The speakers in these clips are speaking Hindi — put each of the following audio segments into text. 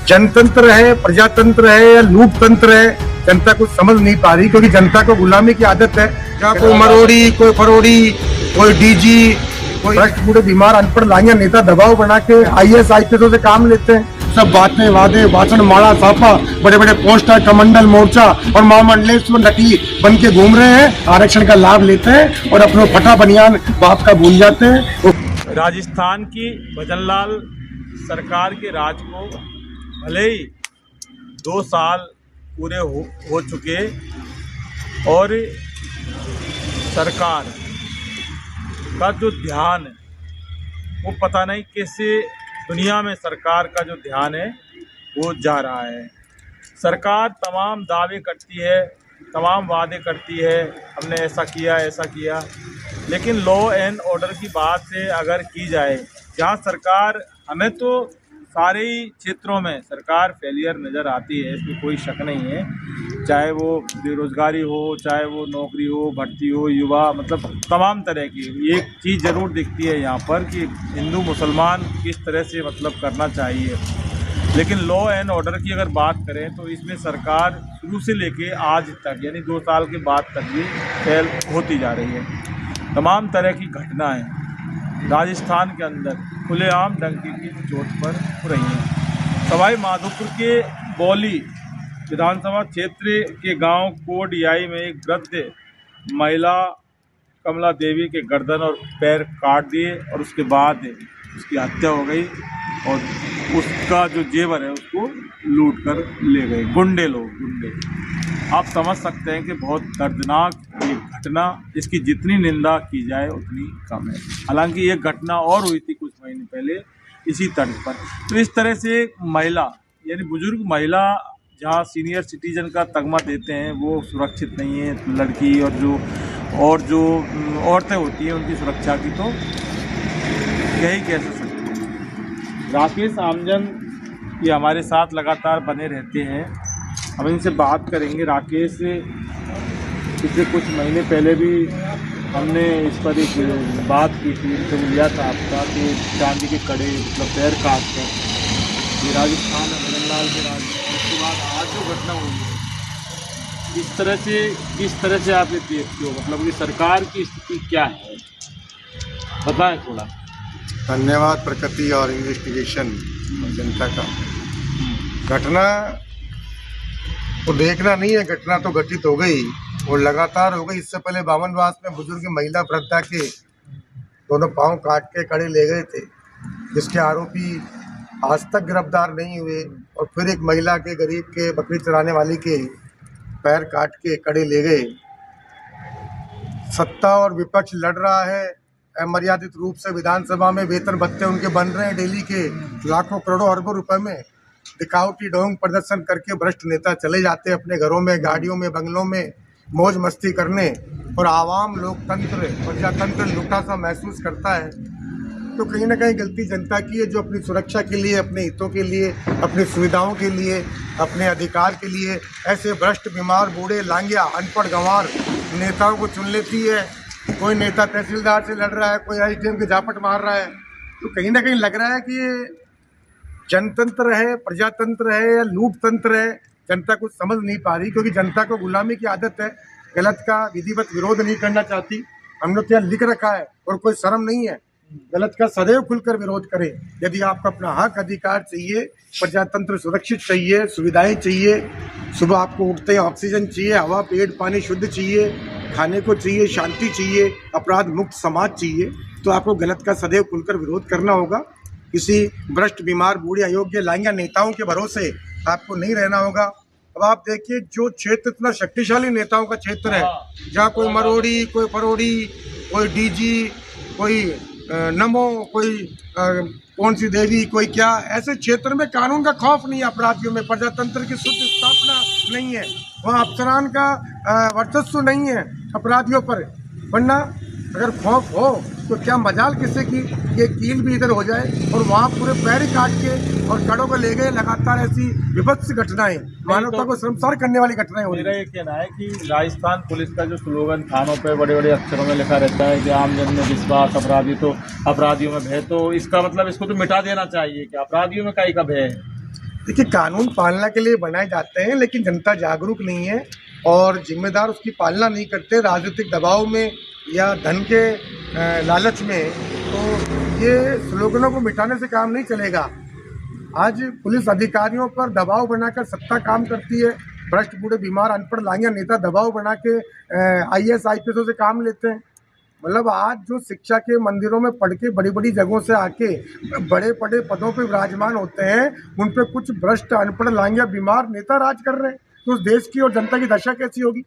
जनतंत्र है, प्रजातंत्र है या लूटतंत्र है, जनता कुछ समझ नहीं पा रही, क्योंकि जनता को गुलामी की आदत है। क्या कोई मरोड़ी, कोई फरोड़ी, कोई डीजी, कोई बूढ़े बीमार अनपढ़ लाइया नेता दबाव बना के IAS IPS से काम लेते हैं। सब बातें, वादे, भाषण, माड़ा, साफा, बड़े बड़े पोस्टर, कमंडल, मोर्चा और महामंडलेश्वर नकली बन के घूम रहे हैं, आरक्षण का लाभ लेते हैं और अपने फटा बनियान बाप का भूल जाते हैं। राजस्थान की भजनलाल सरकार के राज को भले ही 2 साल पूरे हो चुके और सरकार का जो ध्यान है वो पता नहीं कैसे दुनिया में सरकार का जो ध्यान है वो जा रहा है। सरकार तमाम दावे करती है, तमाम वादे करती है, हमने ऐसा किया, लेकिन लॉ एंड ऑर्डर की बात से अगर की जाए, जहाँ सरकार, हमें तो सारे ही क्षेत्रों में सरकार फेलियर नज़र आती है, इसमें कोई शक नहीं है। चाहे वो बेरोज़गारी हो, चाहे वो नौकरी हो, भर्ती हो, युवा, मतलब तमाम तरह की एक चीज़ ज़रूर दिखती है यहाँ पर कि हिंदू मुसलमान किस तरह से मतलब करना चाहिए। लेकिन लॉ एंड ऑर्डर की अगर बात करें तो इसमें सरकार शुरू से लेके आज तक, यानी 2 साल के बाद तक भी फेल होती जा रही है। तमाम तरह की घटनाएँ राजस्थान के अंदर खुलेआम डंके की चोट पर हो रही हैं। सवाई माधोपुर के बौली विधानसभा क्षेत्र के गांव कोडियाई में एक वृद्ध महिला कमला देवी के गर्दन और पैर काट दिए और उसके बाद उसकी हत्या हो गई और उसका जो जेवर है उसको लूट कर ले गए गुंडे लोग। आप समझ सकते हैं कि बहुत दर्दनाक ये घटना, इसकी जितनी निंदा की जाए उतनी कम है। हालांकि ये घटना और हुई थी कुछ महीने पहले इसी तर्ज पर। तो इस तरह से महिला, यानी बुजुर्ग महिला, जहाँ सीनियर सिटीजन का तगमा देते हैं वो सुरक्षित नहीं है। लड़की और जो औरतें होती हैं उनकी सुरक्षा की तो यही कह सकते हैं। राकेश आमजन ये हमारे साथ लगातार बने रहते हैं, हम इनसे बात करेंगे। राकेश, पिछले कुछ महीने पहले भी हमने इस पर एक बात की थी, इंटरव्यू लिया था आपका कि चांदी के कड़े मतलब पैर काट कर ये राजस्थान में भजनलाल के राज, उसके बाद आज जो घटना हुई है किस तरह से आप ये देखते हो, मतलब कि सरकार की स्थिति क्या है, बताएं थोड़ा। धन्यवाद प्रकृति और इन्वेस्टिगेशन जनता का। घटना तो देखना नहीं है, घटना तो घटित हो गई और लगातार हो गई। इससे पहले बावनवास में बुजुर्ग महिला वृद्धा के दोनों पांव काट के कड़े ले गए थे, जिसके आरोपी आज तक गिरफ्तार नहीं हुए, और फिर एक महिला के, गरीब के, बकरी चराने वाली के पैर काट के कड़े ले गए। सत्ता और विपक्ष लड़ रहा है अमर्यादित रूप से विधानसभा में। वेतन भत्ते उनके बन रहे हैं डेली के लाखों करोड़ों अरबों रुपए में। दिखावटी ढोंग प्रदर्शन करके भ्रष्ट नेता चले जाते हैं अपने घरों में, गाड़ियों में, बंगलों में मौज मस्ती करने, और आवाम लोकतंत्र, प्रजातंत्र लूटा सा महसूस करता है। तो कहीं ना कहीं गलती जनता की है, जो अपनी सुरक्षा के लिए, अपने हितों के लिए, अपनी सुविधाओं के लिए, अपने अधिकार के लिए ऐसे भ्रष्ट, बीमार, बूढ़े, लांगिया, अनपढ़, गंवार नेताओं को चुन लेती है। कोई नेता तहसीलदार से लड़ रहा है, कोई SDM के झापट मार रहा है। तो कहीं ना कहीं लग रहा है कि ये जनतंत्र है, प्रजातंत्र है या लूटतंत्र है, जनता कुछ समझ नहीं पा रही, क्योंकि जनता को गुलामी की आदत है। गलत का विधिवत विरोध नहीं करना चाहती। हमने तो यहाँ लिख रखा है और कोई शर्म नहीं है, गलत का सदैव खुलकर विरोध करें। यदि आपको अपना हक अधिकार चाहिए, प्रजातंत्र सुरक्षित चाहिए, सुविधाएं चाहिए, सुबह आपको उठते ही ऑक्सीजन चाहिए, हवा, पेट, पानी शुद्ध चाहिए, खाने को चाहिए, शांति चाहिए, अपराध मुक्त समाज चाहिए, तो आपको गलत का सदैव खुलकर विरोध करना होगा। किसी भ्रष्ट, बीमार, बूढ़े, अयोग्य, लांगिया नेताओं के भरोसे आपको नहीं रहना होगा। अब आप देखिए, जो क्षेत्र इतना शक्तिशाली नेताओं का क्षेत्र है, जहाँ कोई मरोड़ी, कोई फरोड़ी, कोई डीजी, कोई नमो, कोई कौन सी देवी, कोई क्या, ऐसे क्षेत्र में कानून का खौफ नहीं है, अपराधियों में प्रजातंत्र की शुद्ध स्थापना नहीं है, वहाँ अफसरान का वर्चस्व नहीं है अपराधियों पर। वरना अगर खौफ हो तो क्या मजाल किसी की ये कील भी इधर हो जाए, और वहाँ पूरे पैर ही काट के और कड़ों को ले गए। लगातार ऐसी विभत्स घटनाएं, मानवता को शर्मसार करने वाली घटनाएं हो रही है। मेरा ये कहना है कि राजस्थान पुलिस का जो स्लोगन थानों पे बड़े बड़े अक्षरों में लिखा रहता है कि आम जन में विश्वास, अपराधी तो अपराधियों में भय, तो इसका मतलब इसको तो मिटा देना चाहिए कि अपराधियों में काहे का भय है। देखिए, कानून पालना के लिए बनाए जाते हैं, लेकिन जनता जागरूक नहीं है और जिम्मेदार उसकी पालना नहीं करते, राजनीतिक दबाव में या धन के लालच में। तो ये स्लोगनों को मिटाने से काम नहीं चलेगा। आज पुलिस अधिकारियों पर दबाव बनाकर सत्ता काम करती है। भ्रष्ट, बूढ़े, बीमार, अनपढ़ लांघिया नेता दबाव बना के IAS IPSओं से काम लेते हैं। मतलब आज जो शिक्षा के मंदिरों में पढ़ के बड़ी बड़ी जगहों से आके बड़े बड़े पदों पे विराजमान होते हैं, उन पे कुछ भ्रष्ट, अनपढ़, लांघिया, बीमार नेता राज कर रहे हैं। तो उस देश की और जनता की दशा कैसी होगी?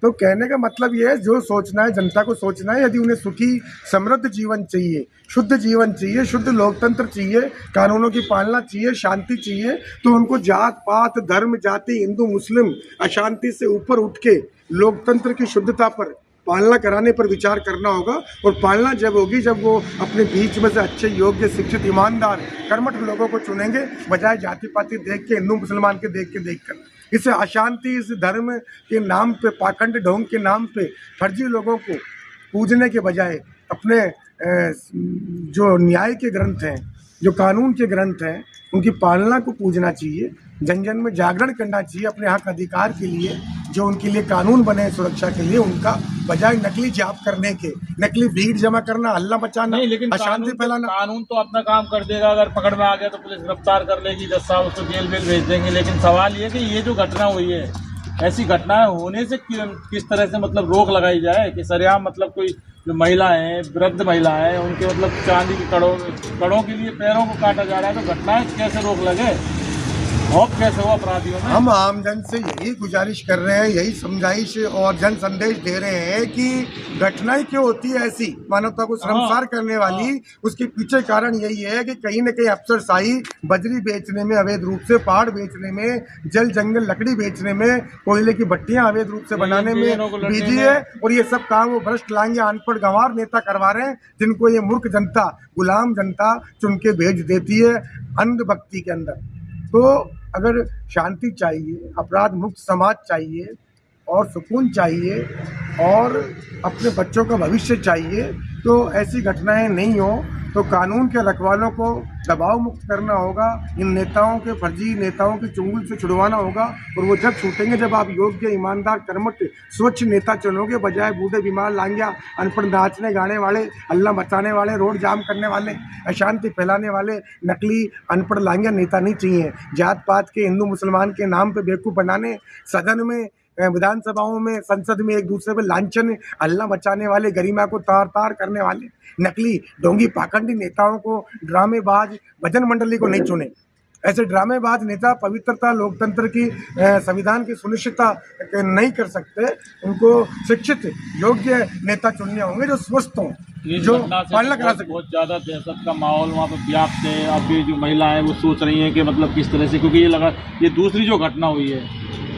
तो कहने का मतलब ये है, जो सोचना है जनता को सोचना है। यदि उन्हें सुखी समृद्ध जीवन चाहिए, शुद्ध जीवन चाहिए, शुद्ध लोकतंत्र चाहिए, कानूनों की पालना चाहिए, शांति चाहिए, तो उनको जात पात, धर्म, जाति, हिंदू मुस्लिम अशांति से ऊपर उठ के लोकतंत्र की शुद्धता पर, पालना कराने पर विचार करना होगा। और पालना जब होगी जब वो अपने बीच में से अच्छे, योग्य, शिक्षित, ईमानदार, कर्मठ लोगों को चुनेंगे, बजाय जाति पाति देख के, हिंदू मुसलमान के देख के देखकर। इस अशांति, इस धर्म के नाम पे, पाखंड ढोंग के नाम पे फर्जी लोगों को पूजने के बजाय अपने जो न्याय के ग्रंथ हैं, जो कानून के ग्रंथ हैं, उनकी पालना को पूजना चाहिए। जन जन में जागरण करना चाहिए अपने हक अधिकार के लिए, जो उनके लिए कानून बने सुरक्षा के लिए उनका, बजाय नकली जाप करने के, नकली भीड़ जमा करना, हल्ला मचाना, लेकिन अशांति फैलाना। कानून तो अपना काम कर देगा। अगर पकड़ में आ गया तो पुलिस गिरफ्तार कर लेगी, 10 साल उसको जेल भेज देंगे। लेकिन सवाल ये कि ये जो घटना हुई है, ऐसी घटनाएं होने से किस तरह से मतलब रोक लगाई जाए कि सरेआम मतलब कोई जो महिलाएं, वृद्ध महिलाएं, उनके मतलब चांदी की कड़ों के लिए पैरों को काटा जा रहा है, तो घटनाएं कैसे रोक लगे? खौफ कैसे हो अपराधियों में? हम आमजन से यही गुजारिश कर रहे हैं, यही समझाइश और जन संदेश दे रहे हैं कि घटनाएं क्यों होती है ऐसी मानवता को शर्मसार करने वाली। उसके पीछे कारण यही है कि कहीं न कहीं अफसरशाही बजरी बेचने में, अवैध रूप से पहाड़ बेचने में, जल जंगल लकड़ी बेचने में, कोयले की भट्टियां अवैध रूप से बनाने में बिजी है। और ये सब काम वो भ्रष्ट, लांघिया, अनपढ़, गंवार नेता करवा रहे हैं, जिनको ये मूर्ख जनता, गुलाम जनता चुन के भेज देती है अंधभक्ति के अंदर। तो अगर शांति चाहिए, अपराध मुक्त समाज चाहिए और सुकून चाहिए और अपने बच्चों का भविष्य चाहिए, तो ऐसी घटनाएं नहीं हो। तो कानून के रखवालों को दबाव मुक्त करना होगा, इन नेताओं के, फर्जी नेताओं के चुंगल से छुड़वाना होगा। और वो जब छूटेंगे जब आप योग्य, ईमानदार, कर्मठ, स्वच्छ नेता चुनोगे, बजाय बूढ़े, बीमार, लांघिया, अनपढ़, नाचने गाने वाले, हल्ला मचाने वाले, रोड जाम करने वाले, अशांति फैलाने वाले नकली अनपढ़ लांघिया नेता नहीं चाहिए। जात पात के, हिंदू मुसलमान के नाम पे बेवकूफ़ बनाने, सदन में, विधानसभाओं में, संसद में एक दूसरे पे लांछन, हल्ला मचाने वाले, गरिमा को तार तार करने वाले नकली ढोंगी पाखंडी नेताओं को, ड्रामेबाज भजन मंडली को नहीं चुने। ऐसे ड्रामेबाज नेता पवित्रता, लोकतंत्र की, संविधान की सुनिश्चितता नहीं कर सकते। उनको शिक्षित, योग्य नेता चुनने होंगे जो स्वस्थ हों, जो पालना करा सके। बहुत ज़्यादा दहशत का माहौल वहाँ पर व्याप्त है। अब ये जो महिला है वो सोच रही हैं कि मतलब किस तरह से, क्योंकि ये दूसरी जो घटना हुई है,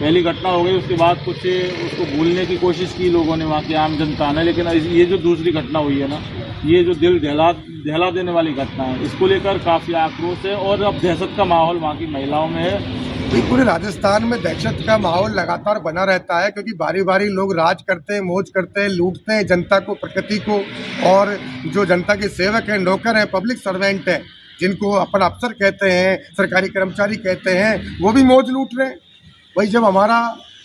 पहली घटना हो गई, उसके बाद कुछ उसको भूलने की कोशिश की लोगों ने, वहाँ की आम जनता ने। लेकिन ये जो दूसरी घटना हुई है ना, ये जो दिल दहला देने वाली घटना है, इसको लेकर काफ़ी आक्रोश है और अब दहशत का माहौल वहाँ की महिलाओं में है। पूरे राजस्थान में दहशत का माहौल लगातार बना रहता है, क्योंकि बारी बारी लोग राज करते हैं, मौज करते हैं, लूटते हैं जनता को, प्रकृति को। और जो जनता के सेवक हैं, नौकर हैं, पब्लिक सर्वेंट हैं, जिनको अपन अफसर कहते हैं, सरकारी कर्मचारी कहते हैं, वो भी मौज लूट रहे हैं। वही जब हमारा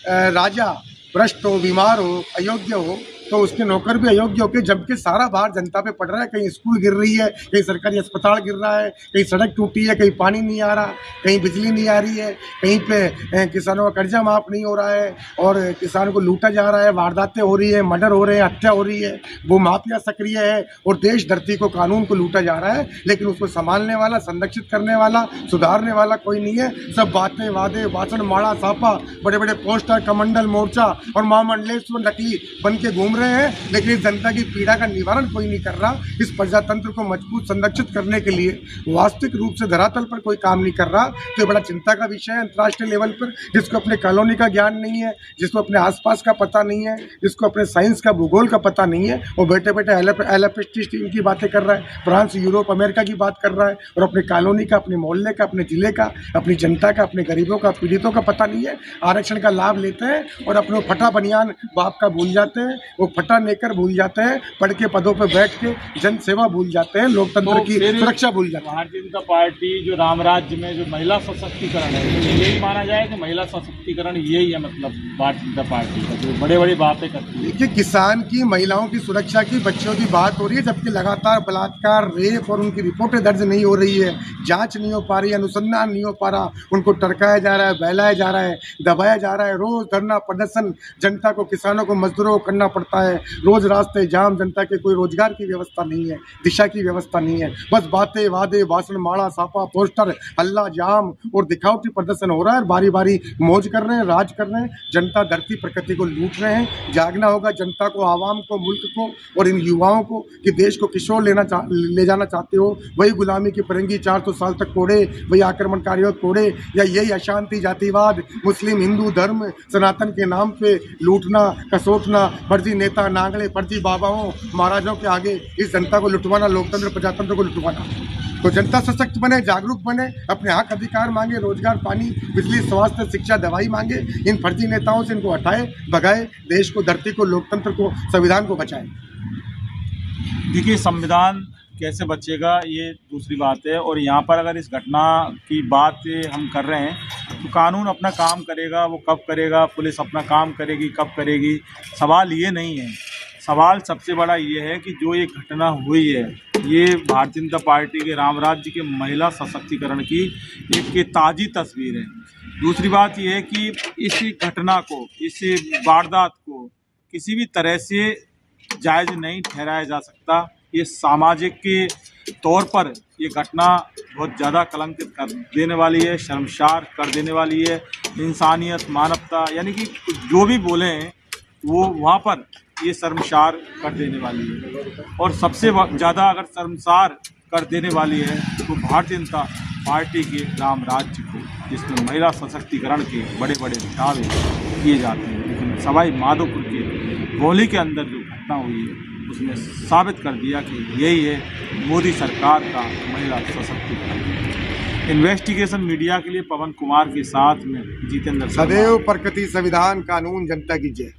राजा भ्रष्ट हो, बीमार हो, अयोग्य हो, तो उसके नौकर भी अयोग्य होकर, जबकि सारा भार जनता पे पड़ रहा है। कहीं स्कूल गिर रही है, कहीं सरकारी अस्पताल गिर रहा है, कहीं सड़क टूटी है, कहीं पानी नहीं आ रहा, कहीं बिजली नहीं आ रही है, कहीं पे किसानों का कर्जा माफ़ नहीं हो रहा है और किसानों को लूटा जा रहा है, वारदातें हो रही है, मर्डर हो रहे हैं, हत्या हो रही है, वो माफिया सक्रिय है और देश धरती को, कानून को लूटा जा रहा है। लेकिन उसको संभालने वाला, संरक्षित करने वाला, सुधारने वाला कोई नहीं है। सब बातें, वादे, भाषण, माड़ा सापा, बड़े बड़े पोस्टर, कमंडल, मोर्चा और महामंडलेश्वर नकली बन के घूम रहे हैं। लेकिन इस जनता की पीड़ा का निवारण कोई नहीं कर रहा। इस प्रजातंत्र को मजबूत, संरक्षित करने के लिए वास्तविक रूप से धरातल पर कोई काम नहीं कर रहा। तो ये बड़ा चिंता का विषय है अंतर्राष्ट्रीय लेवल पर। जिसको अपने कॉलोनी का ज्ञान नहीं है, जिसको अपने आसपास का पता नहीं है, जिसको अपने साइंस का, भूगोल का पता नहीं है, वो बैठे बैठे एलएफएसटी की बातें कर रहा है, फ्रांस, यूरोप, अमेरिका की बात कर रहा है, और अपने कॉलोनी का, अपने मोहल्ले का, अपने जिले का, अपनी जनता का, अपने गरीबों का, पीड़ितों का पता नहीं है। आरक्षण का लाभ लेते हैं और अपने फटा बनियान बाप का भूल जाते हैं। वो वो फटा नेकर भूल जाते हैं, पढ़ के पदों पर बैठ के जन सेवा भूल जाते हैं, लोकतंत्र की सुरक्षा भूल जाते हैं। भारतीय जनता पार्टी जो राम राज्य में जो महिला सशक्तिकरण है, तो यही माना जाए कि महिला सशक्तिकरण यही है, मतलब भारतीय जनता पार्टी का जो बड़े बड़ी बातें करती है। देखिए, किसान की, महिलाओं की सुरक्षा की, बच्चों की बात हो रही है, जबकि लगातार बलात्कार, रेप और उनकी रिपोर्टें दर्ज नहीं हो रही है, जांच नहीं हो पा रही है, अनुसंधान नहीं हो पा रहा, उनको टरकाया जा रहा है, बहलाया जा रहा है, दबाया जा रहा है। रोज धरना प्रदर्शन जनता को, किसानों को, मजदूरों को करना पड़ता है, रोज रास्ते जाम, जनता के कोई रोजगार की व्यवस्था नहीं है, दिशा की व्यवस्था नहीं है, बस बातें, वादे, भाषण, माड़ा, सापा, पोस्टर, हल्ला, जाम और दिखावटी प्रदर्शन हो रहा है। बारी बारी मौज कर रहे हैं, राज कर रहे हैं, जनता धरती प्रकृति को लूट रहे हैं। जागना होगा जनता को, आवाम को, मुल्क को और इन युवाओं को कि देश को किशोर ले जाना चाहते हो, वही गुलामी की परंगी 400 साल तक कोड़े, वही आक्रमणकारियों कोड़े, या यही अशांति, जातिवाद, मुस्लिम हिंदू धर्म, सनातन के नाम पे लूटना, कसोटना, फर्जी नेता, नांगले, फर्जी बाबाओं, महाराजों के आगे इस जनता को लुटवाना, लोकतंत्र, प्रजातंत्र को लुटवाना। तो जनता सशक्त बने, जागरूक बने, अपने हक अधिकार मांगे, रोजगार, पानी, बिजली, स्वास्थ्य, शिक्षा, दवाई मांगे। इन फर्जी नेताओं से इनको हटाए, भगाए, देश को, धरती को, लोकतंत्र को, संविधान को बचाए। देखिए, संविधान कैसे बचेगा ये दूसरी बात है, और यहाँ पर अगर इस घटना की बात हम कर रहे हैं तो कानून अपना काम करेगा, वो कब करेगा, पुलिस अपना काम करेगी, कब करेगी, सवाल ये नहीं है। सवाल सबसे बड़ा ये है कि जो ये घटना हुई है, ये भारतीय जनता पार्टी के राम राज्य के महिला सशक्तिकरण की एक ताज़ी तस्वीर है। दूसरी बात ये है कि इस घटना को, इस वारदात को किसी भी तरह से जायज़ नहीं ठहराया जा सकता। ये सामाजिक के तौर पर ये घटना बहुत ज़्यादा कलंकित कर देने वाली है, शर्मसार कर देने वाली है। इंसानियत, मानवता, यानी कि जो भी बोले हैं वो वहाँ पर ये शर्मसार कर देने वाली है। और सबसे ज़्यादा अगर शर्मसार कर देने वाली है तो भारतीय जनता पार्टी के राम राज्य को, जिसमें महिला सशक्तिकरण के बड़े बड़े दावे किए जाते हैं, लेकिन सवाई माधोपुर के गोली के अंदर जो घटना हुई है उसने साबित कर दिया कि यही है मोदी सरकार का महिला सशक्तिकरण। इन्वेस्टिगेशन मीडिया के लिए पवन कुमार के साथ में जितेंद्र। सदैव प्रकृति, संविधान, कानून, जनता की जय।